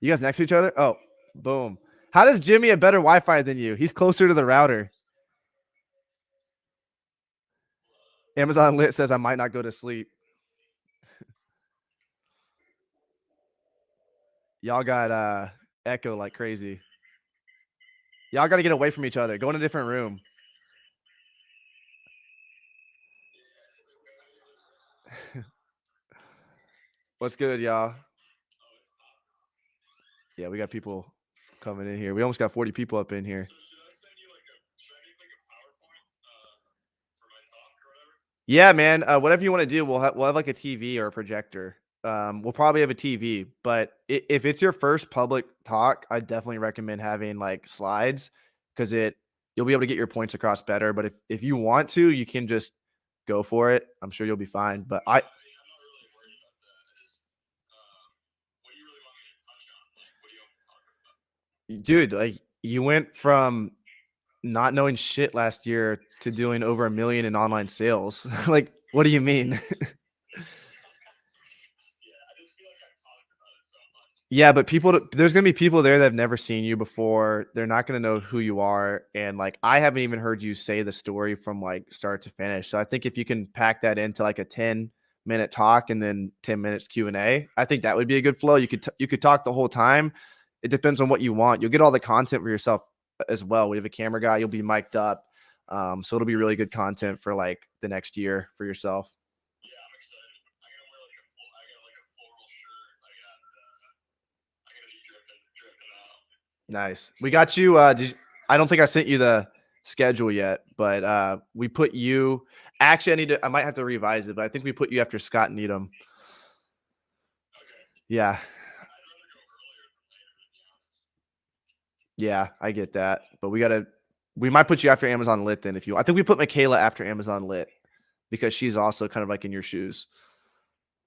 You guys next to each other? Oh, boom. How does Jimmy have better Wi-Fi than you? He's closer to the router. Amazon Lit says I might not go to sleep. Y'all got echo like crazy. Y'all got to get away from each other. Go in a different room. What's good, y'all? Yeah, we got people coming in here. We almost got 40 people up in here. Yeah, man. Whatever you want to do, we'll have like a TV or a projector. We'll probably have a TV, but if it's your first public talk, I definitely recommend having like slides because you'll be able to get your points across better. But if you want to, you can just go for it. I'm sure you'll be fine. But dude, like you went from not knowing shit last year to doing over $1 million in online sales. Like, what do you mean? Yeah, but there's going to be people there that have never seen you before. They're not going to know who you are. And like, I haven't even heard you say the story from like start to finish. So I think if you can pack that into like a 10-minute talk and then 10 minutes Q&A, I think that would be a good flow. You could talk the whole time. It depends on what you want. You'll get all the content for yourself as well. We have a camera guy. You'll be mic'd up. So it'll be really good content for like the next year for yourself.
Yeah, I'm excited. I'm gonna wear like I got like a floral shirt. I'm gonna be drifting out.
Nice. We got you. I don't think I sent you the schedule yet, but we put you. Actually, I might have to revise it, but I think we put you after Scott Needham.
Okay.
Yeah.
I'd rather go earlier than later, to be honest.
Yeah, I get that. But we might put you after Amazon Lit then if you I think we put Michaela after Amazon Lit because she's also kind of like in your shoes.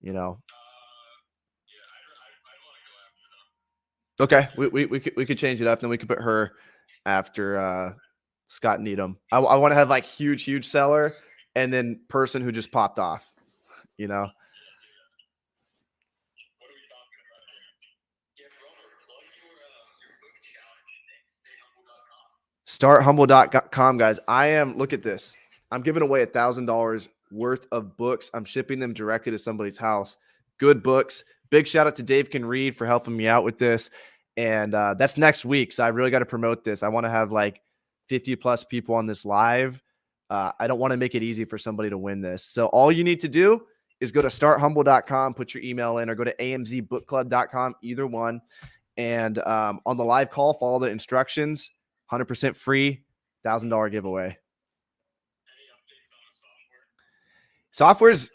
You know.
Yeah, I'd want to go after them.
Okay. We could change it up, then we could put her after Scott Needham. I want to have like huge seller and then person who just popped off, you know.
Yeah, do that. What are we talking about here? Yeah, brother, plug your book challenge thing.
Starthumble.com, guys. Look at this. I'm giving away $1,000 worth of books. I'm shipping them directly to somebody's house. Good books. Big shout out to Dave Can Read for helping me out with this. And that's next week. So I really got to promote this. I want to have like 50 plus people on this live. I don't want to make it easy for somebody to win this. So all you need to do is go to starthumble.com, put your email in, or go to amzbookclub.com, either one. And on the live call, follow the instructions. 100% free, $1,000 giveaway.
Any updates on the software?
Software's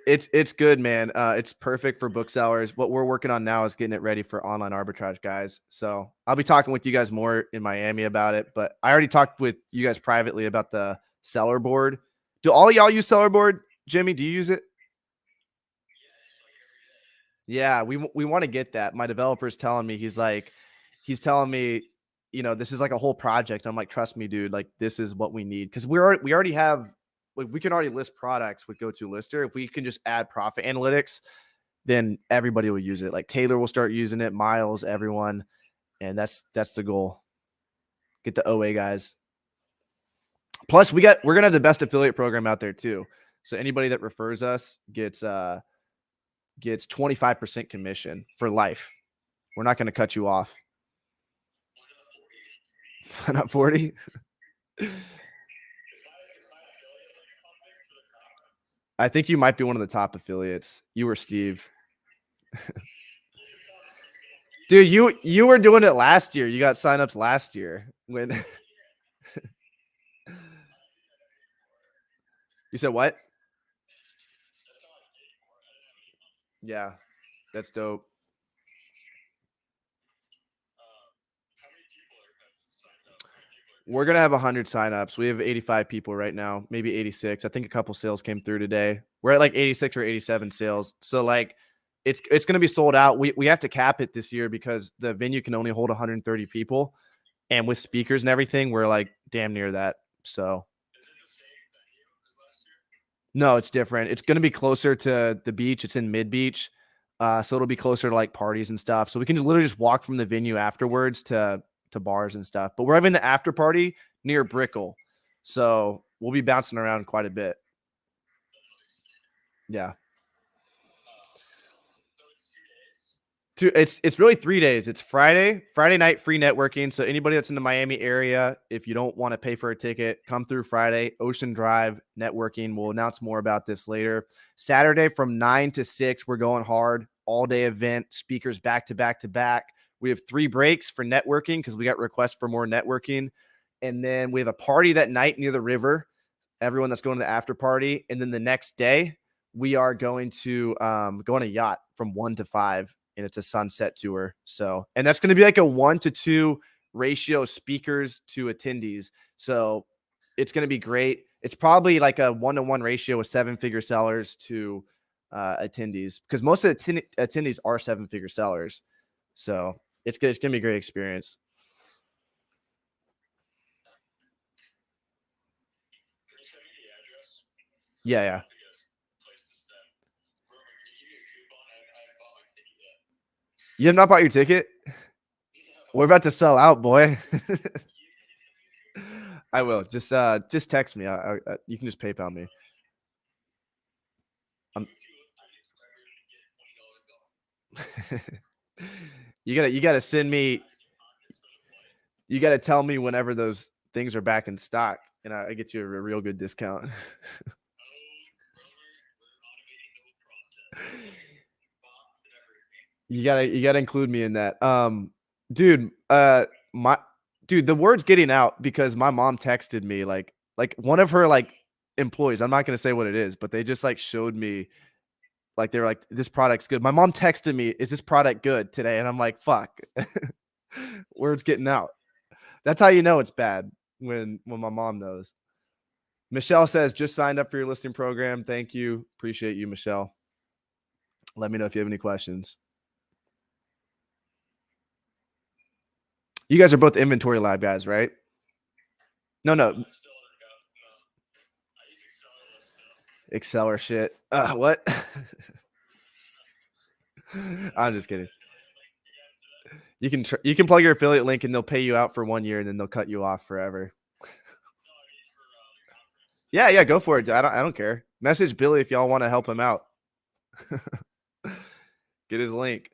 it's good, man. It's perfect for booksellers. What we're working on now is getting it ready for online arbitrage guys. So I'll be talking with you guys more in Miami about it. But I already talked with you guys privately about the seller board. Do all y'all use seller board? Jimmy, do you use it? Yeah, we want to get that. My developer's telling me he's telling me, this is like a whole project. I'm like, trust me, dude. Like this is what we need because we already have like we can already list products with GoToLister. If we can just add profit analytics, then everybody will use it. Like Taylor will start using it, Miles, everyone, and that's the goal. Get the OA guys. Plus, we're gonna have the best affiliate program out there too. So anybody that refers us gets 25% commission for life. We're not going to cut you off. Not 40. I think you might be one of the top affiliates. You or Steve. Dude, you were doing it last year. You got signups last year when you said what? Yeah, that's dope. We're gonna have 100 signups. We have 85 people right now, maybe 86. I think a couple sales came through today. We're at like 86 or 87 sales. So like it's gonna be sold out. We have to cap it this year because the venue can only hold 130 people. And with speakers and everything, we're like damn near that. So
Is it the same venue as last year?
no, it's different. It's gonna be closer to the beach. It's in mid beach. So it'll be closer to like parties and stuff. So we can literally just walk from the venue afterwards to bars and stuff. But we're having the after party near Brickell. So we'll be bouncing around quite a bit. Yeah. It's really 3 days. It's Friday night free networking. So anybody that's in the Miami area, if you don't want to pay for a ticket, come through Friday, Ocean Drive networking. We'll announce more about this later. Saturday from 9 to 6, we're going hard. All day event, speakers back to back to back. We have 3 breaks for networking because we got requests for more networking. And then we have a party that night near the river. Everyone that's going to the after party. And then the next day, we are going to go on a yacht from 1 to 5. And it's a sunset tour. So, and that's going to be like a 1-to-2 ratio speakers to attendees. So it's going to be great. It's probably like a 1-to-1 ratio with 7-figure sellers to attendees because most of the attendees are 7-figure sellers. So it's going to be a great experience.
Can you send me the address?
Yeah. You have not bought your ticket? We're about to sell out, boy. I will. Just text me. You can just PayPal me. You gotta send me. You got to tell me whenever those things are back in stock, and I get you a real good discount.
Oh, Grover, we're automating the whole process. Box and everything.
You gotta include me in that. Dude, the word's getting out because my mom texted me like one of her like employees. I'm not gonna say what it is, but they just like showed me like they were like, this product's good. My mom texted me, is this product good today? And I'm like, fuck. Word's getting out. That's how you know it's bad when my mom knows. Michelle says, just signed up for your listing program. Thank you. Appreciate you, Michelle. Let me know if you have any questions. You guys are both Inventory Lab guys, right? No.
I use Excel
Excel
or stuff.
or shit. What? I'm just kidding. You can plug your affiliate link and they'll pay you out for 1 year and then they'll cut you off forever. Yeah, go for it. I don't care. Message Billy if y'all want to help him out. Get his link.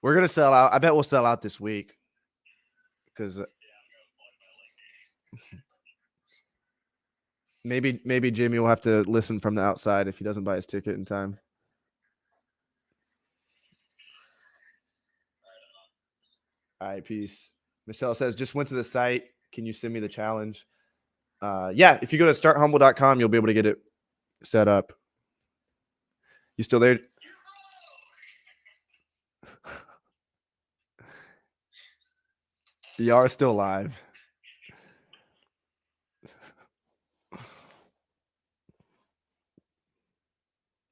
We're gonna sell out. I bet we'll sell out this week. Because maybe Jimmy will have to listen from the outside if he doesn't buy his ticket in time. All right, peace. Michelle says, just went to the site. Can you send me the challenge? Yeah, if you go to starthumble.com, you'll be able to get it set up. You still there? You are still live.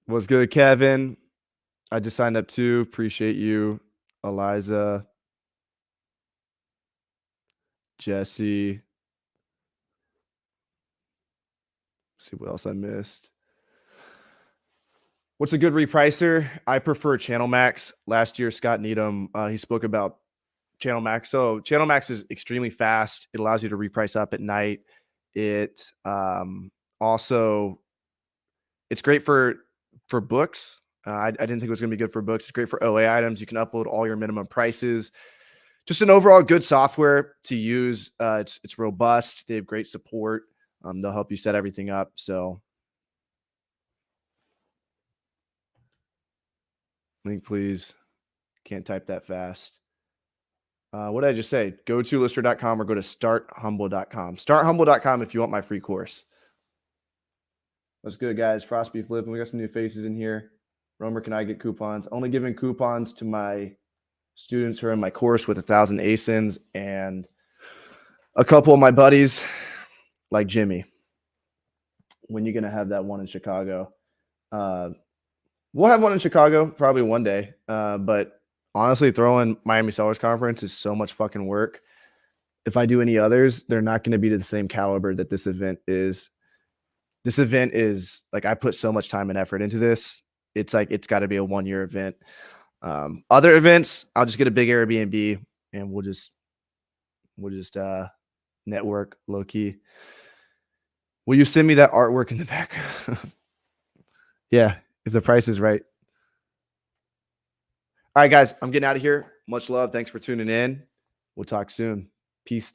What's good, Kevin? I just signed up too. Appreciate you. Eliza. Jesse. See what else I missed. What's a good repricer? I prefer Channel Max. Last year, Scott Needham, he spoke about Channel Max. So Channel Max is extremely fast. It allows you to reprice up at night. It also, it's great for books. I didn't think it was going to be good for books. It's great for OA items. You can upload all your minimum prices. Just an overall good software to use. It's robust. They have great support. They'll help you set everything up. So link, please. Can't type that fast. What did I just say? Go to lister.com or go to starthumble.com. Starthumble.com if you want my free course. What's good, guys? Frostby flipping. We got some new faces in here. Romer, can I get coupons? Only giving coupons to my students who are in my course with 1,000 ASINs and a couple of my buddies like Jimmy. When you going to have that one in Chicago? We'll have one in Chicago probably one day. But honestly, throwing Miami Sellers Conference is so much fucking work. If I do any others, they're not going to be to the same caliber that this event is. This event is like, I put so much time and effort into this. It's like, it's got to be a 1 year event. Other events, I'll just get a big Airbnb and we'll just network low key. Will you send me that artwork in the back? Yeah, if the price is right. All right, guys, I'm getting out of here. Much love. Thanks for tuning in. We'll talk soon. Peace.